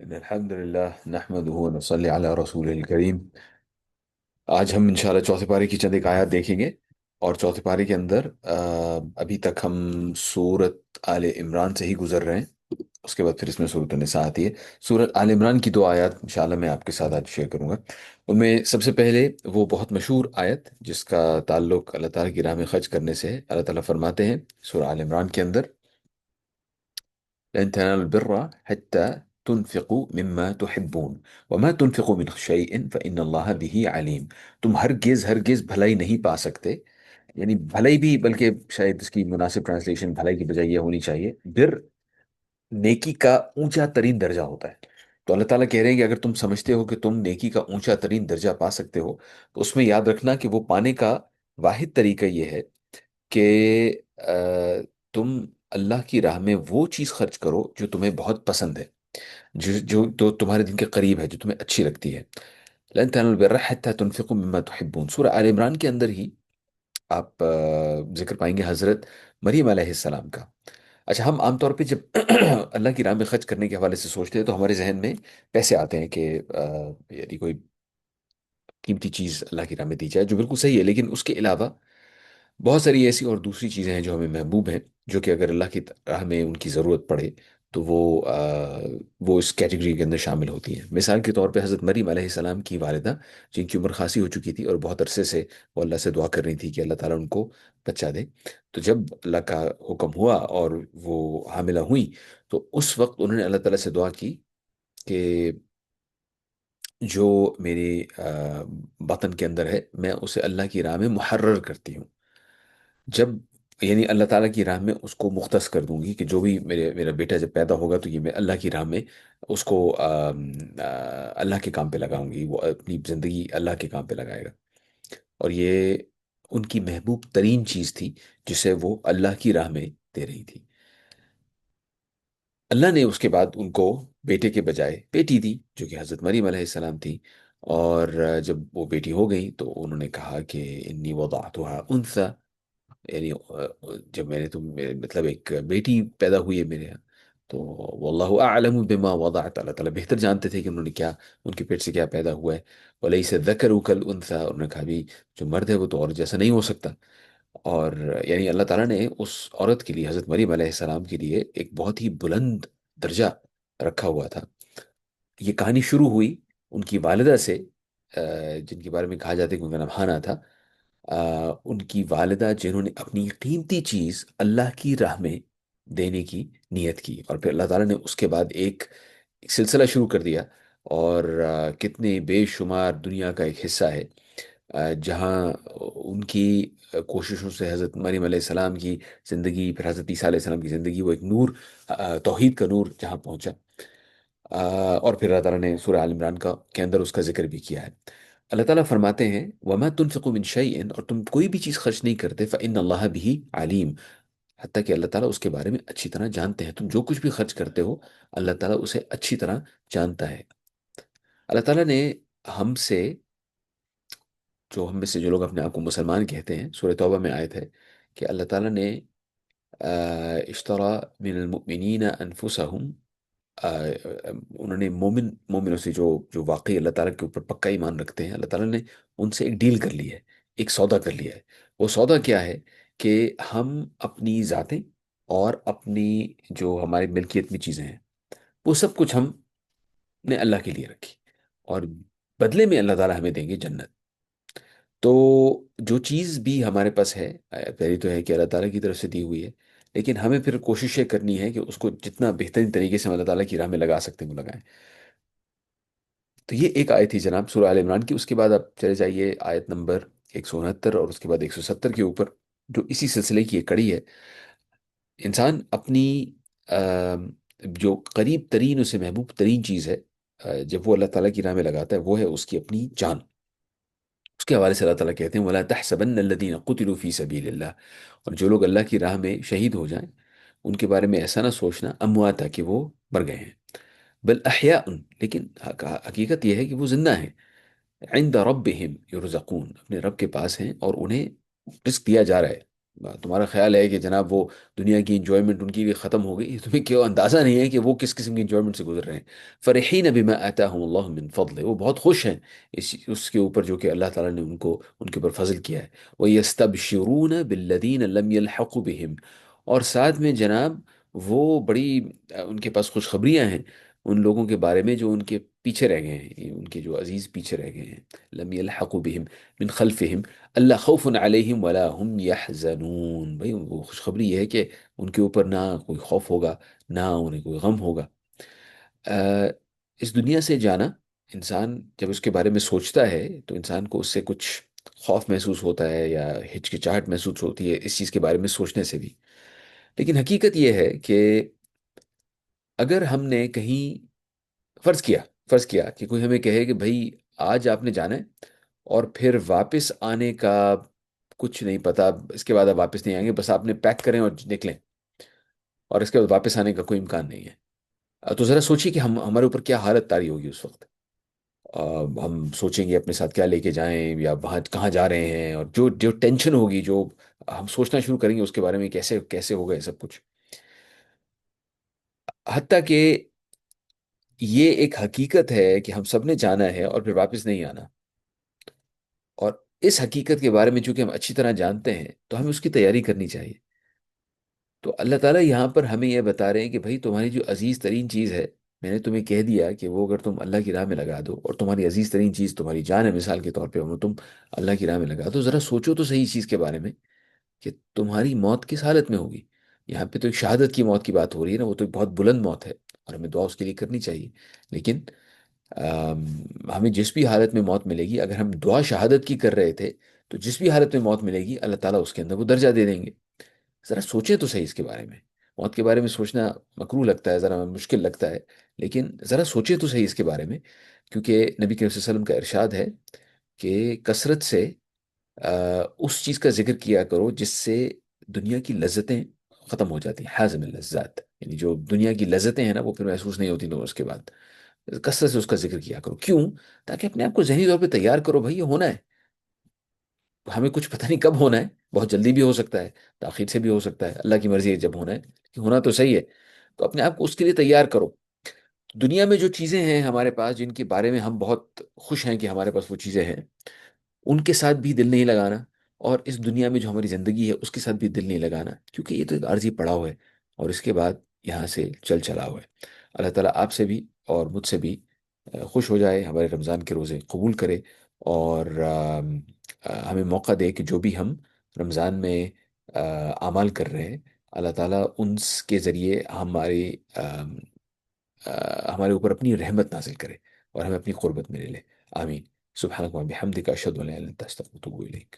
إن الحمد لله نحمده ونصلي على رسوله الكريم। आज हम इंशाल्लाह चौथे पारे की चंद एक आयत देखेंगे। और चौथे पारे के अंदर अभी तक हम सूरत आले इमरान से ही गुजर रहे हैं। उसके बाद फिर इसमें सूरत निसा आती है। सूरत आले इमरान की दो आयत इंशाल्लाह मैं आपके साथ आज शेयर करूंगा। उनमें सबसे पहले वो बहुत मशहूर आयत जिसका ताल्लुक अल्लाह ताला की राह में खर्च करने से है। अल्लाह ताला फरमाते हैं सूरह आल इमरान के अंदर, لن تنالوا البر حتى تنفقوا مما تحبون وما تنفقوا من شيء فإن الله به عليم۔ तुम हरगिज हरगिज भलाई नहीं पा सकते। यानी भलाई भी, बल्कि शायद इसकी मुनासिब ट्रांसलेशन भलाई की बजाय ये होनी चाहिए, बिर नेकी का ऊंचा तरीन दर्जा होता है। तो अल्लाह ताला कह रहे हैं कि अगर तुम समझते हो कि तुम नेकी का ऊंचा तरीन दर्जा पा सकते हो, तो उसमें याद रखना कि वो पाने का वाहिद तरीका ये है कि तुम अल्लाह की राह में वो चीज़ खर्च करो जो तुम्हें बहुत पसंद है, जो जो तो तुम्हारे दिल के करीब है, जो तुम्हें अच्छी लगती है। लन तनालुल बिर्रा हत्ता तुनफिकू मिम्मा तुहिब्बून, सूरह आल इमरान के अंदर ही आप जिक्र पाएंगे हजरत मरीम अलैहिस्सलाम का। अच्छा, हम आमतौर पे जब अल्लाह की राह में खर्च करने के हवाले से सोचते हैं तो हमारे जहन में पैसे आते हैं कि यदि कोई कीमती चीज़ अल्लाह की राह में दी जाए, जो बिल्कुल सही है, लेकिन उसके अलावा बहुत सारी ऐसी और दूसरी चीज़ें हैं जो हमें महबूब हैं, जो कि अगर अल्लाह की राह में उनकी ज़रूरत पड़े तो वो इस कैटेगरी के अंदर शामिल होती हैं। मिसाल के तौर पे हज़रत मरीम अलैहिस्सलाम की वालिदा, जिनकी उम्र खासी हो चुकी थी और बहुत अरसे से वो अल्लाह से दुआ कर रही थी कि अल्लाह ताला उनको बच्चा दे। तो जब अल्लाह का हुक्म हुआ और वो हामिला हुई, तो उस वक्त उन्होंने अल्लाह ताला से दुआ की कि जो मेरे बतन के अंदर है मैं उसे अल्लाह की राह में मुहर्रर करती हूँ। जब यानी अल्लाह ताला की राह में उसको मुख्तस कर दूंगी कि जो भी मेरा बेटा जब पैदा होगा तो ये मैं अल्लाह की राह में उसको अल्लाह के काम पे लगाऊंगी, वो अपनी ज़िंदगी अल्लाह के काम पे लगाएगा। और ये उनकी महबूब तरीन चीज़ थी जिसे वो अल्लाह की राह में दे रही थी। अल्लाह ने उसके बाद उनको बेटे के बजाय बेटी दी, जो कि हज़रत मरीम अलैहिस्सलाम थी। और जब वो बेटी हो गई तो उन्होंने कहा कि इन्नी वदाअतुहा उन्सा, यानी जब मतलब एक बेटी पैदा हुई है मेरे यहाँ, तो वल्लाहु अअलमु बिमा वदअत, अल्लाह ताला बेहतर जानते थे कि उन्होंने क्या, उनके पेट से क्या पैदा हुआ है। वलैसा ज़करु कल उन्सा, उन्होंने कहा भी जो मर्द है वो तो औरत जैसा नहीं हो सकता। और यानी अल्लाह ताला ने उस औरत के लिए, हज़रत मरीम अलैहिस्सलाम के लिए, एक बहुत ही बुलंद दर्जा रखा हुआ था। ये कहानी शुरू हुई उनकी वालिदा से, जिनके बारे में कहा जाता है कि उनका नाम हाना था। उनकी वालिदा जिन्होंने अपनी कीमती चीज़ अल्लाह की राह में देने की नीयत की, और फिर अल्लाह ताला ने उसके बाद एक सिलसिला शुरू कर दिया। और कितने बेशुमार दुनिया का एक हिस्सा है जहाँ उनकी कोशिशों से हज़रत मरीम अलैहिस्सलाम की ज़िंदगी, फिर हज़रत ईसा अलैहिस्सलाम की ज़िंदगी, वो एक नूर, तौहीद का नूर जहाँ पहुँचा। और फिर अल्लाह ताला ने सूरह आल इमरान का के अंदर उसका जिक्र भी किया है। अल्लाह ताला फरमाते हैं वमा तुनफिकु मिन शैइन, और तुम कोई भी चीज़ खर्च नहीं करते, फ़इन्न अल्लाह बिही अलीम, हत्ता कि अल्लाह ताला उसके बारे में अच्छी तरह जानते हैं। तुम जो कुछ भी खर्च करते हो अल्लाह ताला उसे अच्छी तरह जानता है। अल्लाह ताला ने हमसे, जो हम में से जो लोग अपने आप को मुसलमान कहते हैं, सूरह तौबा में आयत है कि अल्लाह ताला ने इश्तरा मिनल मुमिनीना अनफुसहुम, उन्होंने मोमिनों से, जो वाकई अल्लाह ताला के ऊपर पक्का ईमान रखते हैं, अल्लाह ताला ने उनसे एक डील कर ली है, एक सौदा कर लिया है। वो सौदा क्या है कि हम अपनी ज़ातें और अपनी जो हमारी मिल्कियत में चीज़ें हैं, वो सब कुछ हमने अल्लाह के लिए रखी, और बदले में अल्लाह ताला हमें देंगे जन्नत। तो जो चीज़ भी हमारे पास है, पहली तो है कि अल्लाह ताला की तरफ से दी हुई है, लेकिन हमें फिर कोशिश ये करनी है कि उसको जितना बेहतरीन तरीके से हम अल्लाह ताला की राह में लगा सकते हैं वो लगाएं। तो ये एक आयत थी जनाब सूरह आल इमरान की। उसके बाद आप चले जाइए आयत नंबर 169 और उसके बाद 170 के ऊपर, जो इसी सिलसिले की एक कड़ी है। इंसान अपनी जो करीब तरीन, उसे महबूब तरीन चीज़ है, जब वो अल्लाह ताला की राह में लगाता है, वो है उसकी अपनी जान। उसके हवाले से अल्लाह ताला कहते हैं वला तहसबन्न अल्लज़ीना क़ुतिलू फ़ी सबीलिल्लाह, और जो लोग अल्लाह की राह में शहीद हो जाएं उनके बारे में ऐसा ना सोचना अमवाता कि वो मर गए हैं, बल अहयाउन, लेकिन हकीकत यह है कि वो जिंदा हैं। इंद रब्बिहिम युरज़क़ून, अपने रब के पास हैं और उन्हें रिस्क दिया जा रहा है, تمہارا خیال ہے کہ جناب وہ دنیا کی انجوائمنٹ ان کی بھی ختم ہو گئی، تمہیں کیوں اندازہ نہیں ہے کہ وہ کس قسم کی انجوائمنٹ سے گزر رہے ہیں؟ فرحین بما آتاہم اللہ من فضل، وہ بہت خوش ہیں اس کے اوپر جو کہ اللہ تعالیٰ نے ان کے اوپر فضل کیا ہے۔ وَيَسْتَبْشِرُونَ بِالَّذِينَ لَمْ يَلْحَقُوا بِهِمْ، اور ساتھ میں جناب وہ بڑی ان کے پاس خوشخبریاں ہیں ان لوگوں کے بارے میں جو ان کے پیچھے رہ گئے ہیں، ان کے جو عزیز پیچھے رہ گئے ہیں۔ لم يلحقوا بهم من خلفهم اللہ خوف علیہم ولا هم يحزنون، بھائی وہ خوشخبری یہ ہے کہ ان کے اوپر نہ کوئی خوف ہوگا، نہ انہیں کوئی غم ہوگا۔ آ، اس دنیا سے جانا، انسان جب اس کے بارے میں سوچتا ہے تو انسان کو اس سے کچھ خوف محسوس ہوتا ہے یا ہچکچاہٹ محسوس ہوتی ہے اس چیز کے بارے میں سوچنے سے بھی، لیکن حقیقت یہ ہے کہ اگر ہم نے کہیں فرض کیا فرض کیا کہ کوئی ہمیں کہے کہ بھائی آج آپ نے جانا ہے اور پھر واپس آنے کا کچھ نہیں پتا، اس کے بعد آپ واپس نہیں آئیں گے، بس آپ نے پیک کریں اور نکلیں، اور اس کے بعد واپس آنے کا کوئی امکان نہیں ہے، تو ذرا سوچیے کہ ہمارے اوپر کیا حالت طاری ہوگی اس وقت۔ ہم سوچیں گے اپنے ساتھ کیا لے کے جائیں یا وہاں کہاں جا رہے ہیں، اور جو جو ٹینشن ہوگی، جو ہم سوچنا شروع کریں گے اس کے بارے میں کیسے کیسے ہوگا یہ سب کچھ۔ حتیٰ کہ یہ ایک حقیقت ہے کہ ہم سب نے جانا ہے اور پھر واپس نہیں آنا، اور اس حقیقت کے بارے میں چونکہ ہم اچھی طرح جانتے ہیں تو ہمیں اس کی تیاری کرنی چاہیے۔ تو اللہ تعالیٰ یہاں پر ہمیں یہ بتا رہے ہیں کہ بھائی تمہاری جو عزیز ترین چیز ہے، میں نے تمہیں کہہ دیا کہ وہ اگر تم اللہ کی راہ میں لگا دو، اور تمہاری عزیز ترین چیز تمہاری جان ہے مثال کے طور پہ، وہ تم اللہ کی راہ میں لگا دو، ذرا سوچو تو صحیح چیز کے بارے میں کہ تمہاری موت کس حالت میں ہوگی۔ یہاں پہ تو ایک شہادت کی موت کی بات ہو رہی ہے نا، وہ تو ایک بہت بلند موت ہے، اور ہمیں دعا اس کے لیے کرنی چاہیے، لیکن آم، ہمیں جس بھی حالت میں موت ملے گی، اگر ہم دعا شہادت کی کر رہے تھے تو جس بھی حالت میں موت ملے گی اللہ تعالیٰ اس کے اندر وہ درجہ دے دیں گے۔ ذرا سوچیں تو صحیح اس کے بارے میں۔ موت کے بارے میں سوچنا مکروہ لگتا ہے، ذرا مشکل لگتا ہے، لیکن ذرا سوچیں تو صحیح اس کے بارے میں، کیونکہ نبی کریم صلی اللہ علیہ وسلم کا ارشاد ہے کہ کثرت سے اس چیز کا ذکر کیا کرو جس سے دنیا کی لذتیں ختم ہو جاتی ہیں، حازم اللذات، یعنی جو دنیا کی لذتیں ہیں نا وہ پھر محسوس نہیں ہوتی تو اس کے بعد کثرت سے اس کا ذکر کیا کرو۔ کیوں؟ تاکہ اپنے آپ کو ذہنی طور پہ تیار کرو، بھائی یہ ہونا ہے، ہمیں کچھ پتہ نہیں کب ہونا ہے، بہت جلدی بھی ہو سکتا ہے، تاخیر سے بھی ہو سکتا ہے، اللہ کی مرضی ہے جب ہونا ہے، کہ ہونا تو صحیح ہے، تو اپنے آپ کو اس کے لیے تیار کرو۔ دنیا میں جو چیزیں ہیں ہمارے پاس جن کے بارے میں ہم بہت خوش ہیں کہ ہمارے پاس وہ چیزیں ہیں، ان کے ساتھ بھی دل نہیں لگانا، اور اس دنیا میں جو ہماری زندگی ہے اس کے ساتھ بھی دل نہیں لگانا، کیونکہ یہ تو ایک عارضی پڑاؤ ہے، اور اس کے بعد یہاں سے چل چلا ہوا ہے۔ اللہ تعالیٰ آپ سے بھی اور مجھ سے بھی خوش ہو جائے، ہمارے رمضان کے روزے قبول کرے، اور ہمیں موقع دے کہ جو بھی ہم رمضان میں اعمال کر رہے ہیں، اللہ تعالیٰ ان کے ذریعے ہمارے اوپر اپنی رحمت نازل کرے اور ہمیں اپنی قربت میں لے لے۔ آمین۔ سبحانک و بحمدک اشہد ان لا الہ الا انت استغفرک و اتوب الیک۔